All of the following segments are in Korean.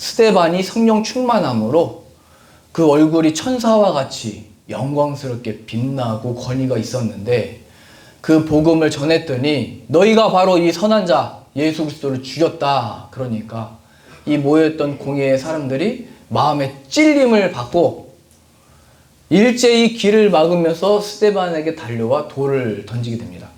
스데반이 성령 충만함으로 그 얼굴이 천사와 같이 영광스럽게 빛나고 권위가 있었는데 그 복음을 전했더니 너희가 바로 이 선한 자 예수 그리스도를 죽였다. 그러니까 이 모여있던 공회의 사람들이 마음에 찔림을 받고 일제히 길을 막으면서 스데반에게 달려와 돌을 던지게 됩니다.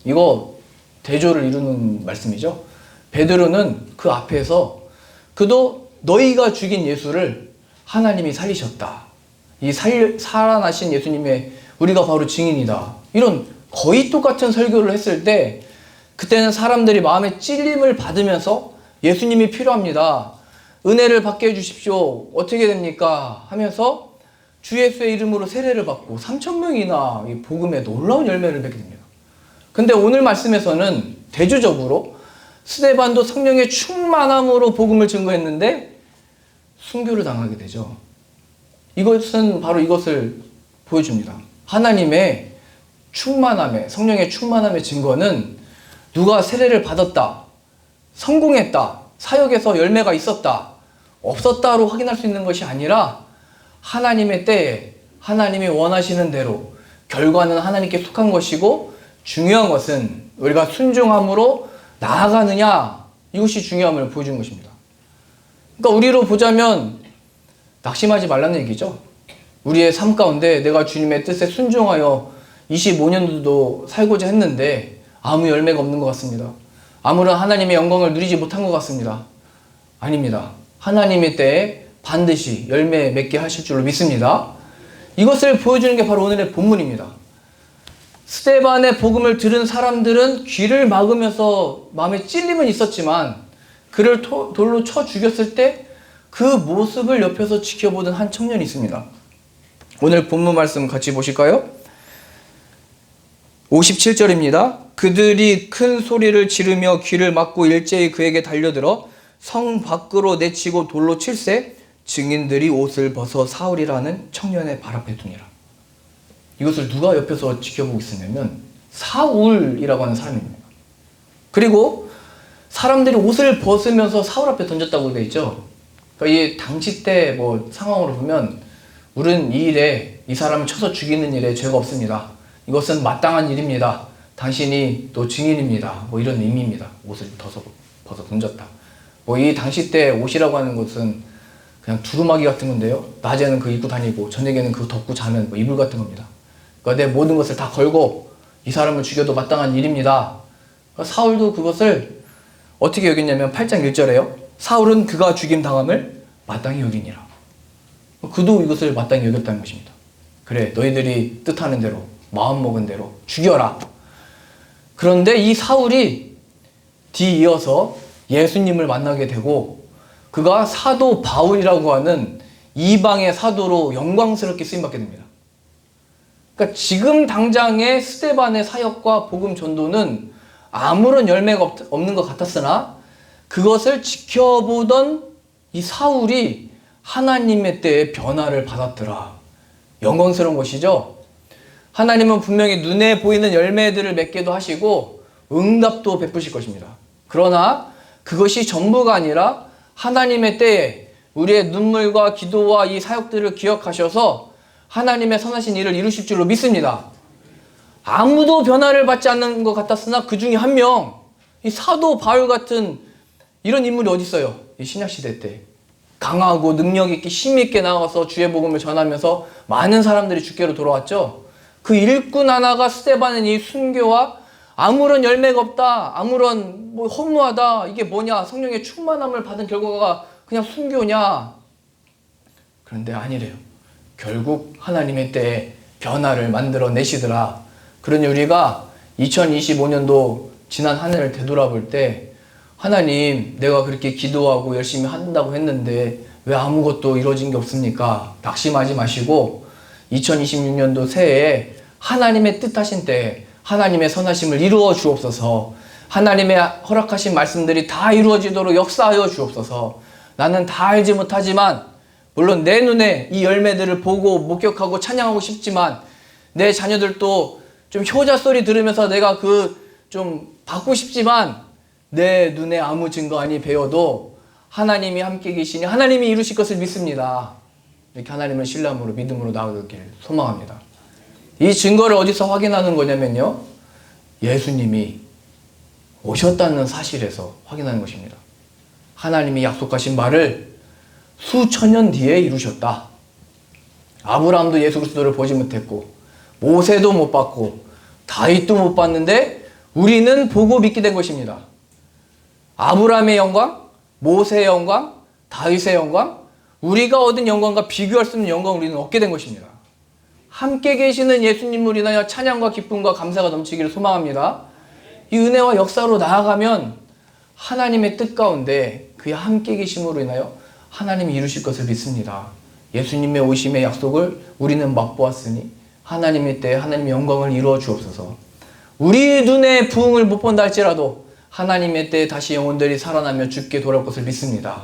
이거 대조를 이루는 말씀이죠. 베드로는 그 앞에서 그도 너희가 죽인 예수를 하나님이 살리셨다. 이 살아나신 예수님의 우리가 바로 증인이다. 이런 거의 똑같은 설교를 했을 때 그때는 사람들이 마음에 찔림을 받으면서 예수님이 필요합니다. 은혜를 받게 해주십시오. 어떻게 됩니까? 하면서 주 예수의 이름으로 세례를 받고 3,000명이나 이 복음에 놀라운 열매를 맺게 됩니다. 근데 오늘 말씀에서는 대조적으로 스데반도 성령의 충만함으로 복음을 증거했는데 순교를 당하게 되죠. 이것은 바로 이것을 보여줍니다. 하나님의 충만함의, 성령의 충만함의 증거는 누가 세례를 받았다, 성공했다, 사역에서 열매가 있었다, 없었다로 확인할 수 있는 것이 아니라 하나님의 때에 하나님이 원하시는 대로 결과는 하나님께 속한 것이고 중요한 것은 우리가 순종함으로 나아가느냐, 이것이 중요함을 보여주는 것입니다. 그러니까 우리로 보자면 낙심하지 말라는 얘기죠. 우리의 삶 가운데 내가 주님의 뜻에 순종하여 25년도 살고자 했는데 아무 열매가 없는 것 같습니다. 아무런 하나님의 영광을 누리지 못한 것 같습니다. 아닙니다. 하나님의 때에 반드시 열매 맺게 하실 줄로 믿습니다. 이것을 보여주는 게 바로 오늘의 본문입니다. 스데반의 복음을 들은 사람들은 귀를 막으면서 마음에 찔림은 있었지만 그를 돌로 쳐 죽였을 때 그 모습을 옆에서 지켜보던 한 청년이 있습니다. 오늘 본문 말씀 같이 보실까요? 57절입니다. 그들이 큰 소리를 지르며 귀를 막고 일제히 그에게 달려들어 성 밖으로 내치고 돌로 칠세 증인들이 옷을 벗어 사울이라는 청년의 발 앞에 두니라. 이것을 누가 옆에서 지켜보고 있었냐면 사울이라고 하는 사람입니다. 그리고 사람들이 옷을 벗으면서 사울 앞에 던졌다고 되어 있죠. 그러니까 이 당시 때 뭐 상황으로 보면 우리는 이 일에 이 사람을 쳐서 죽이는 일에 죄가 없습니다. 이것은 마땅한 일입니다. 당신이 또 증인입니다. 뭐 이런 의미입니다. 옷을 벗어 던졌다. 뭐 이 당시 때 옷이라고 하는 것은 그냥 두루마기 같은 건데요. 낮에는 그거 입고 다니고 저녁에는 그거 덮고 자는 뭐 이불 같은 겁니다. 그러니까 내 모든 것을 다 걸고 이 사람을 죽여도 마땅한 일입니다. 그러니까 사울도 그것을 어떻게 여겼냐면 8장 1절에요. 사울은 그가 죽임 당함을 마땅히 여기니라. 그도 이것을 마땅히 여겼다는 것입니다. 그래, 너희들이 뜻하는 대로 마음먹은 대로 죽여라. 그런데 이 사울이 뒤이어서 예수님을 만나게 되고 그가 사도 바울이라고 하는 이방의 사도로 영광스럽게 쓰임받게 됩니다. 그러니까 지금 당장의 스데반의 사역과 복음 전도는 아무런 열매가 없는 것 같았으나 그것을 지켜보던 이 사울이 하나님의 때에 변화를 받았더라. 영광스러운 것이죠. 하나님은 분명히 눈에 보이는 열매들을 맺게도 하시고 응답도 베푸실 것입니다. 그러나 그것이 전부가 아니라 하나님의 때에 우리의 눈물과 기도와 이 사역들을 기억하셔서 하나님의 선하신 일을 이루실 줄로 믿습니다. 아무도 변화를 받지 않는 것 같았으나 그 중에 한 명, 이 사도 바울 같은 이런 인물이 어디 있어요? 이 신약시대 때 강하고 능력 있게 힘 있게 나가서 주의 복음을 전하면서 많은 사람들이 주께로 돌아왔죠. 그 일꾼 하나가 스데반은 이 순교와 아무런 열매가 없다, 아무런 뭐 허무하다, 이게 뭐냐, 성령의 충만함을 받은 결과가 그냥 순교냐. 그런데 아니래요. 결국 하나님의 때에 변화를 만들어 내시더라. 그러니 우리가 2025년도 지난 한 해를 되돌아볼 때 하나님, 내가 그렇게 기도하고 열심히 한다고 했는데 왜 아무것도 이루어진 게 없습니까? 낙심하지 마시고 2026년도 새해에 하나님의 뜻하신 때에 하나님의 선하심을 이루어 주옵소서. 하나님의 허락하신 말씀들이 다 이루어지도록 역사하여 주옵소서. 나는 다 알지 못하지만 물론 내 눈에 이 열매들을 보고 목격하고 찬양하고 싶지만 내 자녀들도 좀 효자 소리 들으면서 내가 좀 받고 싶지만 내 눈에 아무 증거 아니 배워도 하나님이 함께 계시니 하나님이 이루실 것을 믿습니다. 이렇게 하나님을 신뢰함으로 믿음으로 나아가길 소망합니다. 이 증거를 어디서 확인하는 거냐면요, 예수님이 오셨다는 사실에서 확인하는 것입니다. 하나님이 약속하신 말을 수천 년 뒤에 이루셨다. 아브라함도 예수 그리스도를 보지 못했고 모세도 못 봤고 다윗도 못 봤는데 우리는 보고 믿게 된 것입니다. 아브라함의 영광, 모세의 영광, 다윗의 영광, 우리가 얻은 영광과 비교할 수 없는 영광을 우리는 얻게 된 것입니다. 함께 계시는 예수님을 인하여 찬양과 기쁨과 감사가 넘치기를 소망합니다. 이 은혜와 역사로 나아가면 하나님의 뜻 가운데 그의 함께 계심으로 인하여 하나님이 이루실 것을 믿습니다. 예수님의 오심의 약속을 우리는 맛보았으니 하나님의 때에 하나님의 영광을 이루어 주옵소서. 우리 눈에 부흥을 못 본다 할지라도 하나님의 때에 다시 영혼들이 살아나며 주께 돌아올 것을 믿습니다.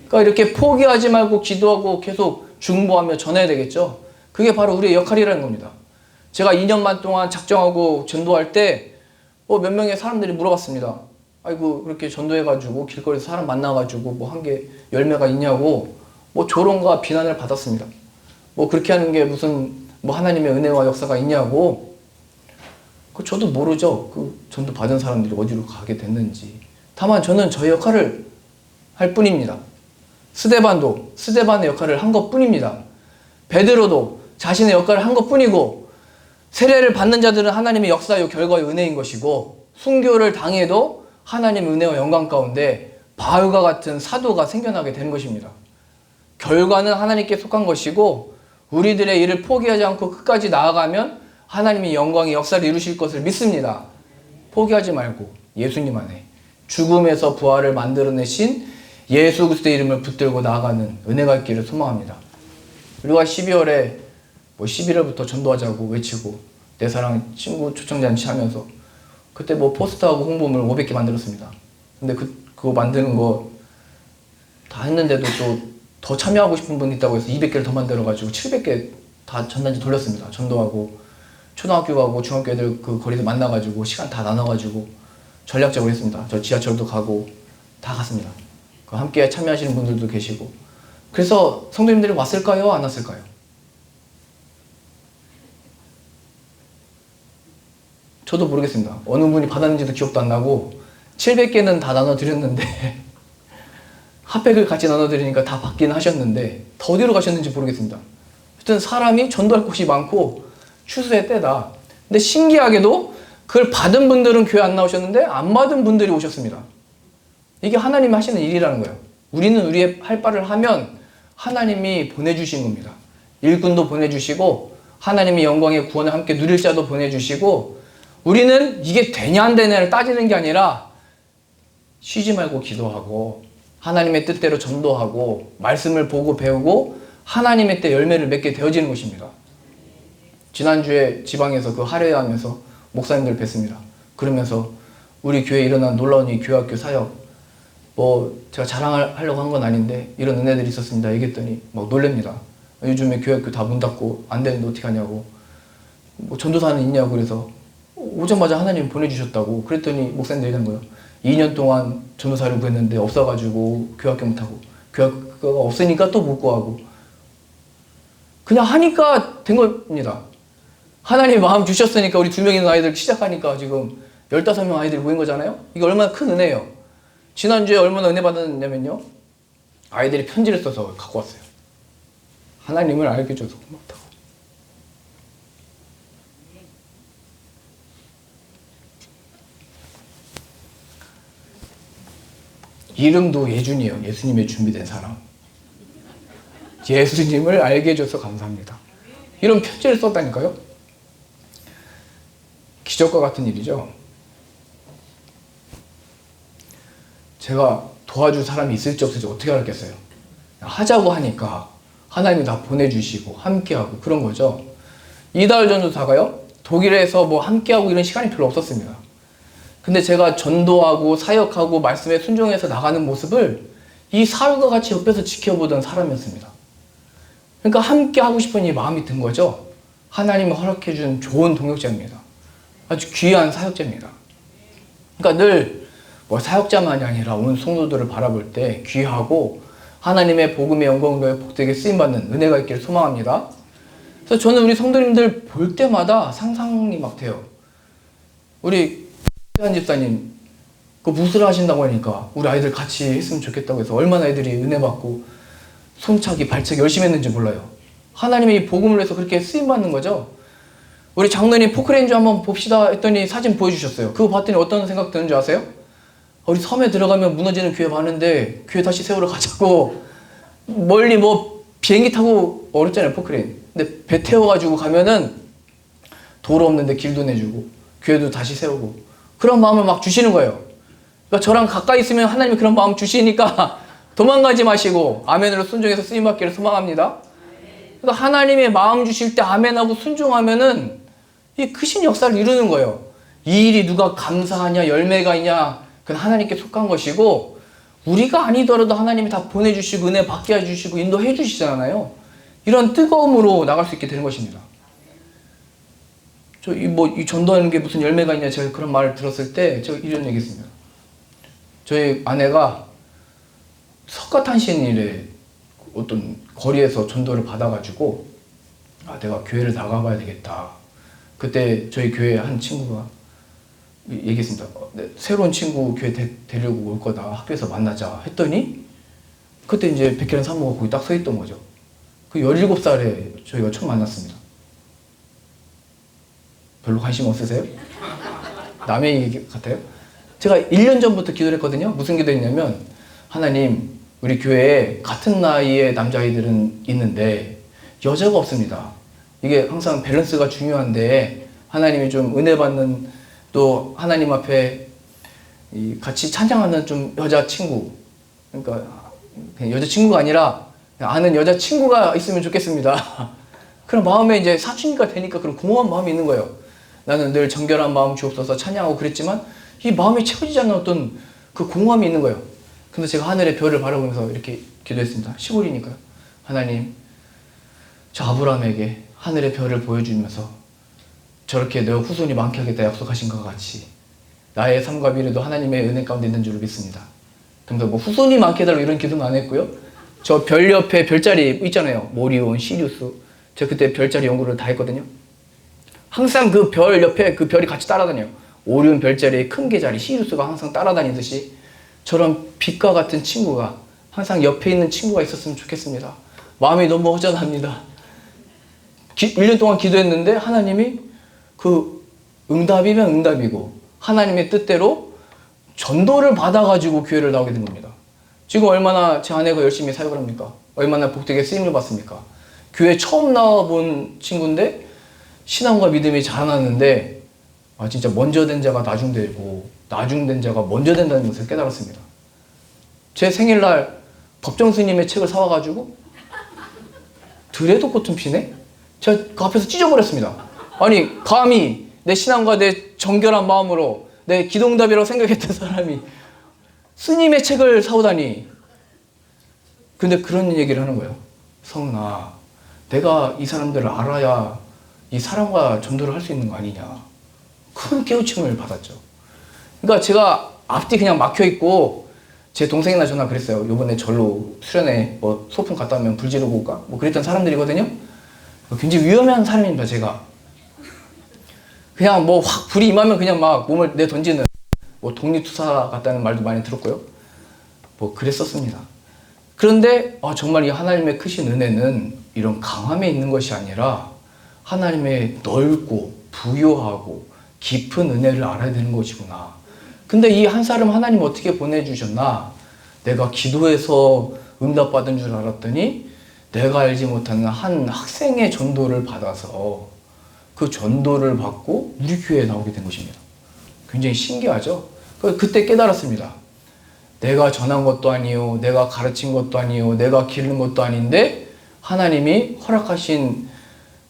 그러니까 이렇게 포기하지 말고 기도하고 계속 중보하며 전해야 되겠죠. 그게 바로 우리의 역할이라는 겁니다. 제가 2년 반 동안 작정하고 전도할 때 몇 명의 사람들이 물어봤습니다. 아이고 그렇게 전도해가지고 길거리에서 사람 만나가지고 뭐 한 게 열매가 있냐고 조롱과 비난을 받았습니다. 그렇게 하는 게 무슨 하나님의 은혜와 역사가 있냐고. 저도 모르죠. 그 전도 받은 사람들이 어디로 가게 됐는지. 다만 저는 저의 역할을 할 뿐입니다. 스데반도 스데반의 역할을 한 것 뿐입니다. 베드로도 자신의 역할을 한 것 뿐이고, 세례를 받는 자들은 하나님의 역사요 결과의 은혜인 것이고, 순교를 당해도 하나님의 은혜와 영광 가운데 바울과 같은 사도가 생겨나게 되는 것입니다. 결과는 하나님께 속한 것이고 우리들의 일을 포기하지 않고 끝까지 나아가면 하나님의 영광의 역사를 이루실 것을 믿습니다. 포기하지 말고 예수님 안에 죽음에서 부활을 만들어내신 예수 그리스도의 이름을 붙들고 나아가는 은혜가 있기를 소망합니다. 우리가 12월에 11월부터 전도하자고 외치고 내 사랑 친구 초청잔치 하면서 그때 포스터하고 홍보물 500개 만들었습니다. 근데 그거 만드는 거 다 했는데도 또 더 참여하고 싶은 분 있다고 해서 200개를 더 만들어가지고 700개 다 전단지 돌렸습니다. 전도하고 초등학교 가고 중학교 애들 그 거리에서 만나가지고 시간 다 나눠가지고 전략적으로 했습니다. 저 지하철도 가고 다 갔습니다. 함께 참여하시는 분들도 계시고. 그래서 성도님들이 왔을까요? 안 왔을까요? 저도 모르겠습니다. 어느 분이 받았는지도 기억도 안 나고 700개는 다 나눠드렸는데 핫팩을 같이 나눠드리니까 다 받긴 하셨는데 더 어디로 가셨는지 모르겠습니다. 하여튼 사람이 전도할 곳이 많고 추수의 때다. 근데 신기하게도 그걸 받은 분들은 교회 안 나오셨는데 안 받은 분들이 오셨습니다. 이게 하나님이 하시는 일이라는 거예요. 우리는 우리의 할 바를 하면 하나님이 보내주신 겁니다. 일꾼도 보내주시고 하나님의 영광의 구원을 함께 누릴 자도 보내주시고, 우리는 이게 되냐 안 되냐를 따지는 게 아니라 쉬지 말고 기도하고 하나님의 뜻대로 전도하고 말씀을 보고 배우고 하나님의 때 열매를 맺게 되어지는 것입니다. 지난주에 지방에서 그 할애하면서 목사님들 뵀습니다. 그러면서 우리 교회에 일어난 놀라운 이 교회학교 사역, 제가 자랑하려고 한 건 아닌데 이런 은혜들이 있었습니다. 얘기했더니 막 놀랍니다. 요즘에 교회학교 다 문 닫고 안 되는데 어떻게 하냐고, 전도사는 있냐고. 그래서 오자마자 하나님 보내주셨다고. 그랬더니 목사님들이 한 거예요. 2년 동안 전도사를 구했는데 없어가지고 교회학교 못하고, 교회학교가 없으니까 또 못 구하고, 그냥 하니까 된 겁니다. 하나님 마음 주셨으니까 우리 2명 있는 아이들 시작하니까 지금 15명 아이들이 모인 거잖아요. 이게 얼마나 큰 은혜예요. 지난주에 얼마나 은혜 받았냐면요, 아이들이 편지를 써서 갖고 왔어요. 하나님을 알게 해줘서 고맙다고. 이름도 예준이에요. 예수님의 준비된 사람. 예수님을 알게 해줘서 감사합니다. 이런 편지를 썼다니까요. 기적과 같은 일이죠. 제가 도와줄 사람이 있을지 없을지 어떻게 알았겠어요. 하자고 하니까 하나님이 다 보내주시고 함께하고 그런 거죠. 이달 전도사가요, 독일에서 함께하고 이런 시간이 별로 없었습니다. 근데 제가 전도하고 사역하고 말씀에 순종해서 나가는 모습을 이 사울과 같이 옆에서 지켜보던 사람이었습니다. 그러니까 함께 하고 싶은 이 마음이 든 거죠. 하나님이 허락해준 좋은 동역자입니다. 아주 귀한 사역자입니다. 그러니까 늘 뭐 사역자만이 아니라 온 성도들을 바라볼 때 귀하고 하나님의 복음의 영광으로 복되게 쓰임받는 은혜가 있기를 소망합니다. 그래서 저는 우리 성도님들 볼 때마다 상상이 막 돼요. 우리 한 집사님 그 무술 하신다고 하니까 우리 아이들 같이 했으면 좋겠다고 해서 얼마나 애들이 은혜 받고 손차기 발차기 열심히 했는지 몰라요. 하나님의 이 복음을 위해서 그렇게 쓰임받는 거죠. 우리 장로님 포크레인저 한번 봅시다 했더니 사진 보여주셨어요. 그거 봤더니 어떤 생각 드는 줄 아세요? 우리 섬에 들어가면 무너지는 교회 많은데 교회 다시 세우러 가자고. 멀리 뭐 비행기 타고 어렵잖아요, 포크레인. 근데 배 태워가지고 가면은 도로 없는데 길도 내주고 교회도 다시 세우고 그런 마음을 막 주시는 거예요. 그러니까 저랑 가까이 있으면 하나님이 그런 마음 주시니까 도망가지 마시고 아멘으로 순종해서 쓰임받기를 소망합니다. 그러니까 하나님의 마음 주실 때 아멘하고 순종하면은 이 크신 역사를 이루는 거예요. 이 일이 누가 감사하냐 열매가 있냐 그건 하나님께 속한 것이고 우리가 아니더라도 하나님이 다 보내주시고 은혜 받게 해주시고 인도해 주시잖아요. 이런 뜨거움으로 나갈 수 있게 되는 것입니다. 이 전도하는 게 무슨 열매가 있냐 제가 그런 말을 들었을 때 제가 이런 얘기 했습니다. 저희 아내가 석가탄신일에 어떤 거리에서 전도를 받아가지고 내가 교회를 나가봐야 되겠다. 그때 저희 교회 한 친구가 얘기했습니다. 새로운 친구 교회 데리고 올 거다. 학교에서 만나자 했더니 그때 이제 백혜련 사모가 거기 딱 서 있던 거죠. 그 17살에 저희가 처음 만났습니다. 별로 관심 없으세요? 남의 얘기 같아요? 제가 1년 전부터 기도를 했거든요. 무슨 기도했냐면 하나님 우리 교회에 같은 나이의 남자아이들은 있는데 여자가 없습니다. 이게 항상 밸런스가 중요한데 하나님이 좀 은혜 받는 또 하나님 앞에 같이 찬양하는 좀 여자친구 그러니까 그냥 여자친구가 아니라 아는 여자친구가 있으면 좋겠습니다. 그런 마음에 이제 사춘기가 되니까 그런 공허한 마음이 있는 거예요. 나는 늘 정결한 마음 주옵소서 찬양하고 그랬지만 이 마음이 채워지지 않는 어떤 그 공허함이 있는 거예요. 근데 제가 하늘의 별을 바라보면서 이렇게 기도했습니다. 시골이니까요. 하나님 저 아브라함에게 하늘의 별을 보여주면서 저렇게 내 후손이 많게 하겠다 약속하신 것 같이 나의 삶과 미래도 하나님의 은혜 가운데 있는 줄로 믿습니다. 그래서 뭐 후손이 많게 해달라고 이런 기도는 안 했고요. 저 별 옆에 별자리 있잖아요. 오리온, 시리우스. 제가 그때 별자리 연구를 다 했거든요. 항상 그 별 옆에 그 별이 같이 따라다녀요. 오리온 별자리의 큰 개자리 시리우스가 항상 따라다니듯이 저런 빛과 같은 친구가 항상 옆에 있는 친구가 있었으면 좋겠습니다. 마음이 너무 허전합니다. 1년 동안 기도했는데 하나님이 그 응답이면 응답이고 하나님의 뜻대로 전도를 받아가지고 교회를 나오게 된 겁니다. 지금 얼마나 제 아내가 열심히 사역을 합니까? 얼마나 복되게 쓰임을 받습니까? 교회 처음 나와본 친구인데 신앙과 믿음이 자라났는데 진짜 먼저 된 자가 나중되고 나중된 자가 먼저 된다는 것을 깨달았습니다. 제 생일날 법정 스님의 책을 사와가지고 드레도 꽃은 피네? 제가 그 앞에서 찢어버렸습니다. 아니 감히 내 신앙과 내 정결한 마음으로 내 기도응답이라고 생각했던 사람이 스님의 책을 사오다니. 근데 그런 얘기를 하는 거예요. 성은아, 내가 이 사람들을 알아야 이 사람과 전도를 할 수 있는 거 아니냐. 큰 깨우침을 받았죠. 그러니까 제가 앞뒤 그냥 막혀있고 제 동생이나 저나 그랬어요. 요번에 절로 수련회 뭐 소풍 갔다 오면 불 지르고 올까? 뭐 그랬던 사람들이거든요. 굉장히 위험한 사람입니다, 제가. 그냥 뭐 확 불이 임하면 그냥 막 몸을 내던지는 뭐 독립투사 같다는 말도 많이 들었고요. 뭐 그랬었습니다. 그런데 정말 이 하나님의 크신 은혜는 이런 강함에 있는 것이 아니라 하나님의 넓고 부요하고 깊은 은혜를 알아야 되는 것이구나. 근데 이 한 사람 하나님 어떻게 보내주셨나? 내가 기도해서 응답받은 줄 알았더니 내가 알지 못하는 한 학생의 전도를 받아서 그 전도를 받고 우리 교회에 나오게 된 것입니다. 굉장히 신기하죠? 그때 깨달았습니다. 내가 전한 것도 아니요, 내가 가르친 것도 아니요, 내가 기른 것도 아닌데 하나님이 허락하신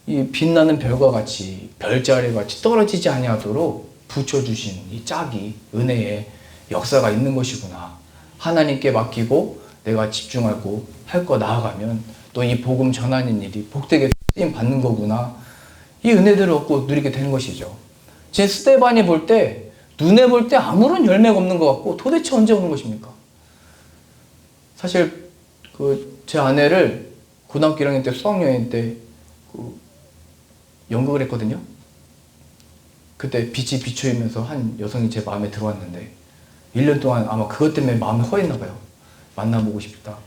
이 빛나는 별과 같이 별자리 같이 떨어지지 아니하도록 붙여주신 이 짝이 은혜의 역사가 있는 것이구나. 하나님께 맡기고 내가 집중하고 할 거 나아가면 또 이 복음 전하는 일이 복되게 쓰임 받는 거구나. 이 은혜들을 얻고 누리게 되는 것이죠. 제 스데반이 볼 때 눈에 볼 때 아무런 열매가 없는 것 같고 도대체 언제 오는 것입니까? 사실 제 아내를 고등학교 1학년 때 수학여행 때 연극을 했거든요. 그때 빛이 비추이면서 한 여성이 제 마음에 들어왔는데 1년 동안 아마 그것 때문에 마음이 허했나 봐요. 만나보고 싶다.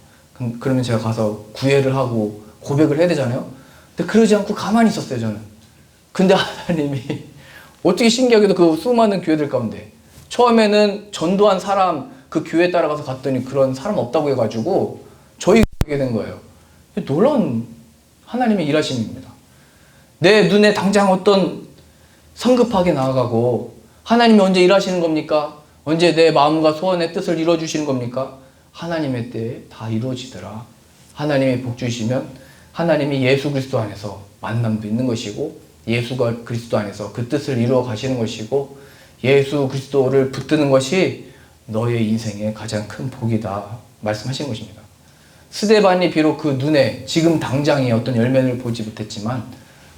그러면 제가 가서 구애를 하고 고백을 해야 되잖아요. 근데 그러지 않고 가만히 있었어요, 저는. 근데 하나님이 어떻게 신기하게도 그 수많은 교회들 가운데 처음에는 전도한 사람 그 교회 따라가서 갔더니 그런 사람 없다고 해가지고 저희 가게 된 거예요. 놀라운 하나님의 일하심입니다. 내 눈에 당장 어떤 성급하게 나아가고 하나님이 언제 일하시는 겁니까? 언제 내 마음과 소원의 뜻을 이루어주시는 겁니까? 하나님의 때에 다 이루어지더라. 하나님이 복 주시면 하나님이 예수 그리스도 안에서 만남도 있는 것이고 예수가 그리스도 안에서 그 뜻을 이루어 가시는 것이고 예수 그리스도를 붙드는 것이 너의 인생의 가장 큰 복이다 말씀하신 것입니다. 스데반이 비록 그 눈에 지금 당장의 어떤 열매를 보지 못했지만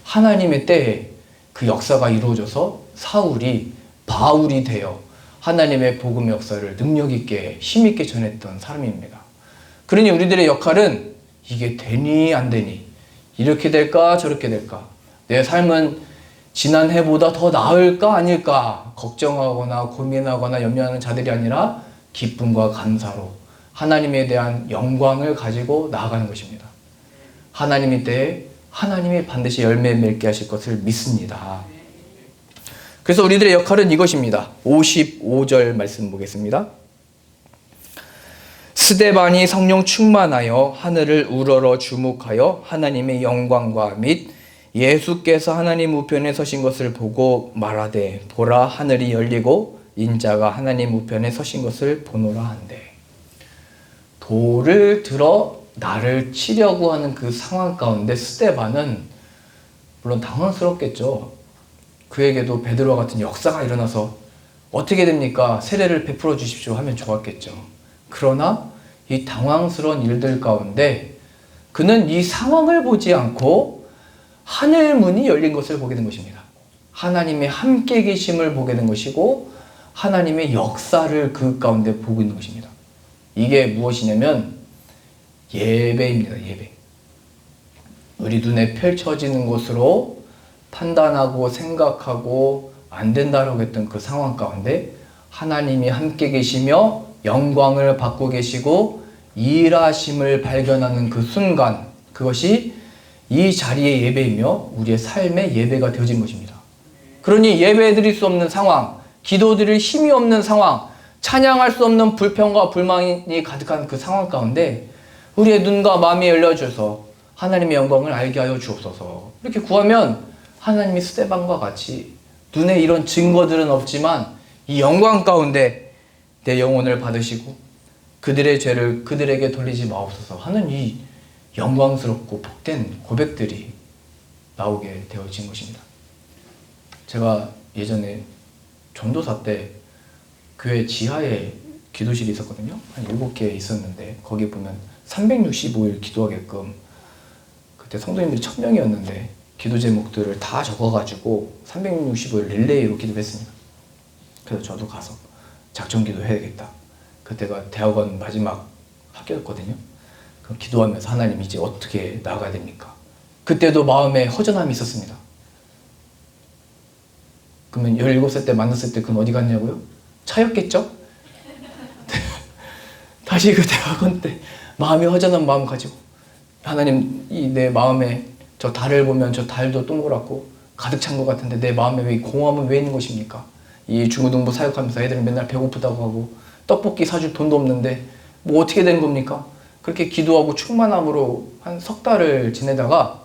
하나님의 때에 그 역사가 이루어져서 사울이 바울이 되어 하나님의 복음의 역사를 능력있게 힘있게 전했던 사람입니다. 그러니 우리들의 역할은 이게 되니 안 되니 이렇게 될까 저렇게 될까 내 삶은 지난 해보다 더 나을까 아닐까 걱정하거나 고민하거나 염려하는 자들이 아니라 기쁨과 감사로 하나님에 대한 영광을 가지고 나아가는 것입니다. 하나님의 때에 하나님이 반드시 열매 맺게 하실 것을 믿습니다. 그래서 우리들의 역할은 이것입니다. 55절 말씀 보겠습니다. 스데반이 성령 충만하여 하늘을 우러러 주목하여 하나님의 영광과 및 예수께서 하나님 우편에 서신 것을 보고 말하되 보라 하늘이 열리고 인자가 하나님 우편에 서신 것을 보노라 한대. 돌을 들어 나를 치려고 하는 그 상황 가운데 스데반은 물론 당황스럽겠죠. 그에게도 베드로와 같은 역사가 일어나서 어떻게 됩니까? 세례를 베풀어 주십시오 하면 좋았겠죠. 그러나 이 당황스러운 일들 가운데 그는 이 상황을 보지 않고 하늘 문이 열린 것을 보게 된 것입니다. 하나님의 함께 계심을 보게 된 것이고 하나님의 역사를 그 가운데 보고 있는 것입니다. 이게 무엇이냐면 예배입니다. 예배. 우리 눈에 펼쳐지는 것으로 판단하고 생각하고 안 된다라고 했던 그 상황 가운데 하나님이 함께 계시며 영광을 받고 계시고 일하심을 발견하는 그 순간, 그것이 이 자리의 예배이며 우리의 삶의 예배가 되어진 것입니다. 그러니 예배드릴 수 없는 상황, 기도드릴 힘이 없는 상황, 찬양할 수 없는 불평과 불만이 가득한 그 상황 가운데 우리의 눈과 마음이 열려져서 하나님의 영광을 알게 하여 주옵소서. 이렇게 구하면 하나님이 스데반과 같이 눈에 이런 증거들은 없지만 이 영광 가운데 내 영혼을 받으시고 그들의 죄를 그들에게 돌리지 마옵소서 하는 이 영광스럽고 복된 고백들이 나오게 되어진 것입니다. 제가 예전에 전도사 때 교회 지하에 기도실이 있었거든요. 한 7개 있었는데 거기 보면 365일 기도하게끔 그때 성도님들이 1000명이었는데 기도 제목들을 다 적어가지고 365일 릴레이로 기도했습니다. 그래서 저도 가서 작전 기도해야겠다. 그때가 대학원 마지막 학기였거든요. 그럼 기도하면서 하나님 이제 어떻게 나가야 됩니까? 그때도 마음에 허전함이 있었습니다. 그러면 17살 때 만났을 때 그건 어디 갔냐고요? 차였겠죠? 다시 그 대학원 때 마음이 허전한 마음 가지고 하나님 이 내 마음에 저 달을 보면 저 달도 동그랗고 가득 찬 것 같은데 내 마음에 왜 공허함은 왜 있는 것입니까? 이 중고등부 사역하면서 애들은 맨날 배고프다고 하고 떡볶이 사줄 돈도 없는데 뭐 어떻게 되는 겁니까? 그렇게 기도하고 충만함으로 한 석 달을 지내다가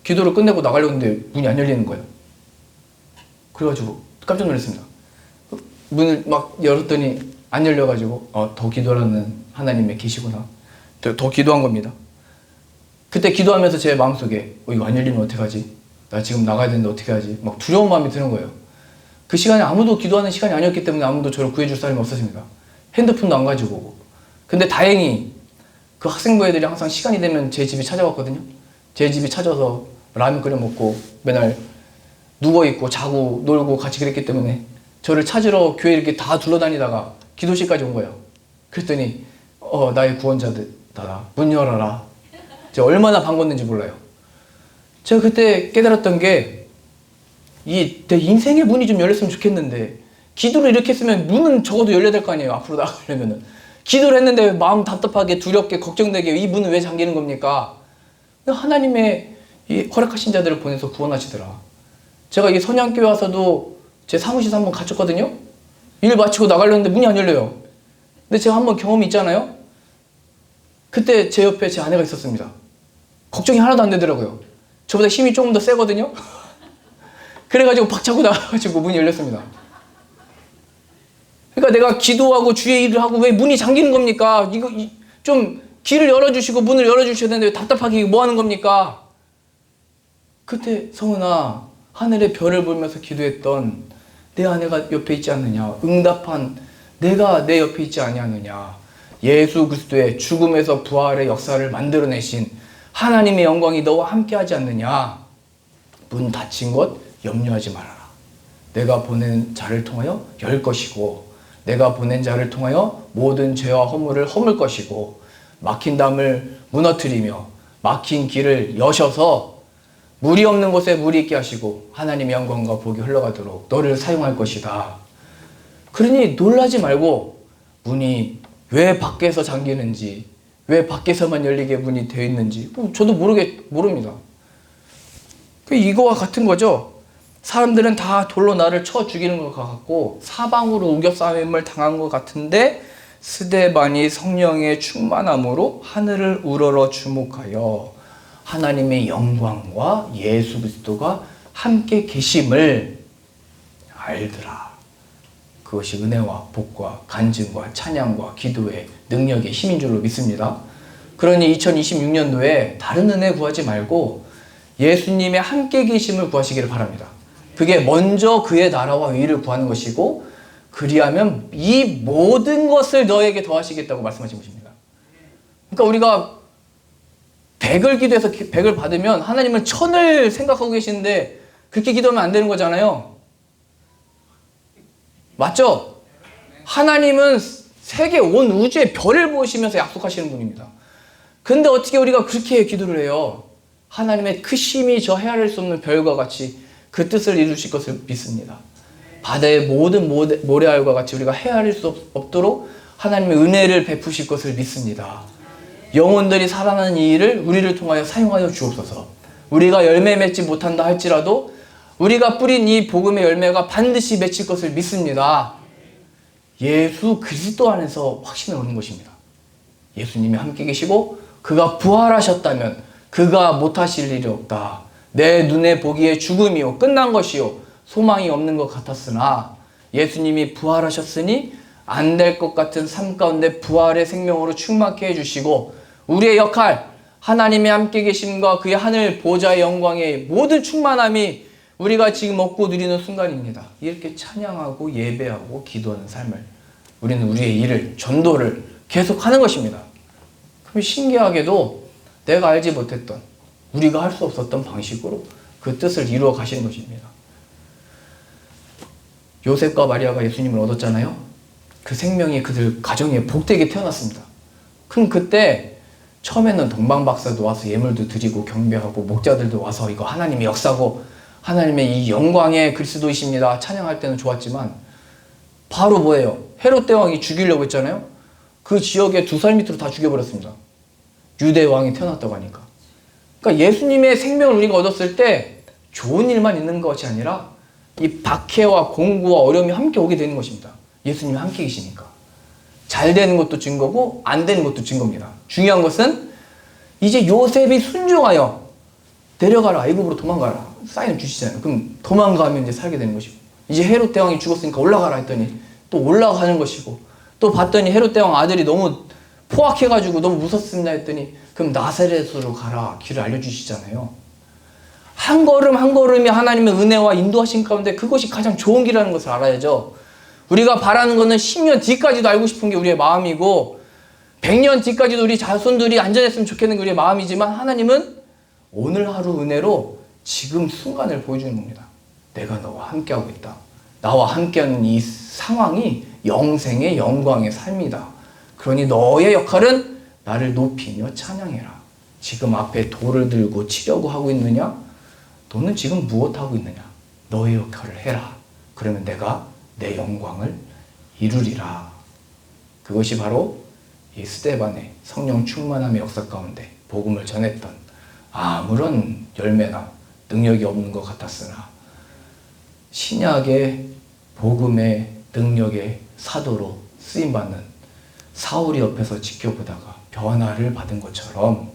기도를 끝내고 나가려고 했는데 문이 안 열리는 거예요. 그래가지고 깜짝 놀랐습니다. 문을 막 열었더니 안 열려가지고 더 기도하라는 하나님이 계시구나. 더 기도한 겁니다. 그때 기도하면서 제 마음속에 이거 안 열리면 어떡하지? 나 지금 나가야 되는데 어떻게 하지? 막 두려운 마음이 드는 거예요. 그 시간에 아무도 기도하는 시간이 아니었기 때문에 아무도 저를 구해줄 사람이 없었습니다. 핸드폰도 안 가지고 오고. 근데 다행히 그 학생부 애들이 항상 시간이 되면 제 집에 찾아왔거든요. 제 집에 찾아서 라면 끓여 먹고 맨날 누워있고 자고 놀고 같이 그랬기 때문에 저를 찾으러 교회 이렇게 다 둘러다니다가 기도실까지 온 거예요. 그랬더니 나의 구원자다. 문 열어라. 제가 얼마나 반갑는지 몰라요. 제가 그때 깨달았던 게 내 인생의 문이 좀 열렸으면 좋겠는데 기도를 이렇게 했으면 문은 적어도 열려야 될 거 아니에요. 앞으로 나가려면은. 기도를 했는데 마음 답답하게 두렵게 걱정되게 이 문은 왜 잠기는 겁니까? 하나님의 이 허락하신 자들을 보내서 구원하시더라. 제가 이 선양교회 와서도 제 사무실에서 한번 갇혔거든요. 일 마치고 나가려는데 문이 안 열려요. 근데 제가 한번 경험이 있잖아요. 그때 제 옆에 제 아내가 있었습니다. 걱정이 하나도 안 되더라고요. 저보다 힘이 조금 더 세거든요. 그래가지고 박차고 나가가지고 문이 열렸습니다. 그러니까 내가 기도하고 주의 일을 하고 왜 문이 잠기는 겁니까? 이거 좀 길을 열어주시고 문을 열어주셔야 되는데 왜 답답하게 뭐 하는 겁니까? 그때 성은아, 하늘의 별을 보면서 기도했던 내 아내가 옆에 있지 않느냐? 응답한 내가 내 옆에 있지 아니하느냐? 예수 그리스도의 죽음에서 부활의 역사를 만들어내신 하나님의 영광이 너와 함께하지 않느냐? 문 닫힌 것 염려하지 말아라. 내가 보낸 자를 통하여 열 것이고 내가 보낸 자를 통하여 모든 죄와 허물을 허물 것이고 막힌 담을 무너뜨리며 막힌 길을 여셔서 물이 없는 곳에 물이 있게 하시고 하나님의 영광과 복이 흘러가도록 너를 사용할 것이다. 그러니 놀라지 말고 문이 왜 밖에서 잠기는지 왜 밖에서만 열리게 문이 되어 있는지 저도 모릅니다. 이거와 같은 거죠. 사람들은 다 돌로 나를 쳐 죽이는 것 같고 사방으로 우겨싸임을 당한 것 같은데 스데반이 성령의 충만함으로 하늘을 우러러 주목하여 하나님의 영광과 예수 그리스도가 함께 계심을 알더라. 그것이 은혜와 복과 간증과 찬양과 기도의 능력의 힘인 줄로 믿습니다. 그러니 2026년도에 다른 은혜 구하지 말고 예수님의 함께 계심을 구하시기를 바랍니다. 그게 먼저 그의 나라와 의를 구하는 것이고 그리하면 이 모든 것을 너에게 더하시겠다고 말씀하신 것입니다. 그러니까 우리가 100을 기도해서 100을 받으면 하나님은 1000을 생각하고 계시는데 그렇게 기도하면 안 되는 거잖아요. 맞죠? 하나님은 세계 온 우주의 별을 보시면서 약속하시는 분입니다. 근데 어떻게 우리가 그렇게 기도를 해요? 하나님의 크심이 저 헤아릴 수 없는 별과 같이 그 뜻을 이루실 것을 믿습니다. 바다의 모든 모래알과 같이 우리가 헤아릴 수 없도록 하나님의 은혜를 베푸실 것을 믿습니다. 영혼들이 살아나는 이 일을 우리를 통하여 사용하여 주옵소서. 우리가 열매 맺지 못한다 할지라도 우리가 뿌린 이 복음의 열매가 반드시 맺힐 것을 믿습니다. 예수 그리스도 안에서 확신을 얻는 것입니다. 예수님이 함께 계시고 그가 부활하셨다면 그가 못하실 일이 없다. 내 눈에 보기에 죽음이요 끝난 것이요 소망이 없는 것 같았으나 예수님이 부활하셨으니 안 될 것 같은 삶 가운데 부활의 생명으로 충만케 해주시고 우리의 역할 하나님의 함께 계심과 그의 하늘 보좌의 영광의 모든 충만함이 우리가 지금 얻고 누리는 순간입니다. 이렇게 찬양하고 예배하고 기도하는 삶을 우리는 우리의 일을 전도를 계속하는 것입니다. 그럼 신기하게도 내가 알지 못했던 우리가 할 수 없었던 방식으로 그 뜻을 이루어 가시는 것입니다. 요셉과 마리아가 예수님을 얻었잖아요. 그 생명이 그들 가정에 복되게 태어났습니다. 그럼 그때 처음에는 동방박사도 와서 예물도 드리고 경배하고 목자들도 와서 이거 하나님의 역사고 하나님의 이 영광의 그리스도이십니다 찬양할 때는 좋았지만 바로 뭐예요? 헤롯 대왕이 죽이려고 했잖아요. 그 지역에 2살 밑으로 다 죽여버렸습니다. 유대 왕이 태어났다고 하니까. 그러니까 예수님의 생명을 우리가 얻었을 때 좋은 일만 있는 것이 아니라 이 박해와 공고와 어려움이 함께 오게 되는 것입니다. 예수님이 함께 계시니까. 잘 되는 것도 증거고 안 되는 것도 증거입니다. 중요한 것은 이제 요셉이 순종하여 내려가라 애굽으로 도망가라 사인을 주시잖아요. 그럼 도망가면 이제 살게 되는 것이고 이제 헤롯 대왕이 죽었으니까 올라가라 했더니 또 올라가는 것이고 또 봤더니 헤롯 대왕 아들이 너무 포악해가지고 너무 무섭습니다 했더니 그럼 나사렛으로 가라 길을 알려주시잖아요. 한 걸음 한 걸음이 하나님의 은혜와 인도하신 가운데 그것이 가장 좋은 길이라는 것을 알아야죠. 우리가 바라는 것은 10년 뒤까지도 알고 싶은 게 우리의 마음이고 100년 뒤까지도 우리 자손들이 안전했으면 좋겠는 게 우리의 마음이지만 하나님은 오늘 하루 은혜로 지금 순간을 보여주는 겁니다. 내가 너와 함께하고 있다. 나와 함께하는 이 상황이 영생의 영광의 삶이다. 그러니 너의 역할은 나를 높이며 찬양해라. 지금 앞에 돌을 들고 치려고 하고 있느냐? 너는 지금 무엇하고 있느냐? 너의 역할을 해라. 그러면 내가 내 영광을 이루리라. 그것이 바로 이 스데반의 성령 충만함의 역사 가운데 복음을 전했던, 아무런 열매나 능력이 없는 것 같았으나 신약의 복음의 능력의 사도로 쓰임받는 사울이 옆에서 지켜보다가 변화를 받은 것처럼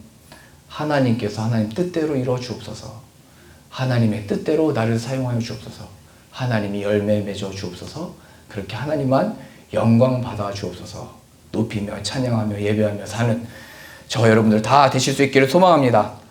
하나님께서 하나님 뜻대로 이루어 주옵소서. 하나님의 뜻대로 나를 사용하여 주옵소서. 하나님이 열매 맺어 주옵소서. 그렇게 하나님만 영광 받아 주옵소서. 높이며 찬양하며 예배하며 사는 저 여러분들 다 되실 수 있기를 소망합니다.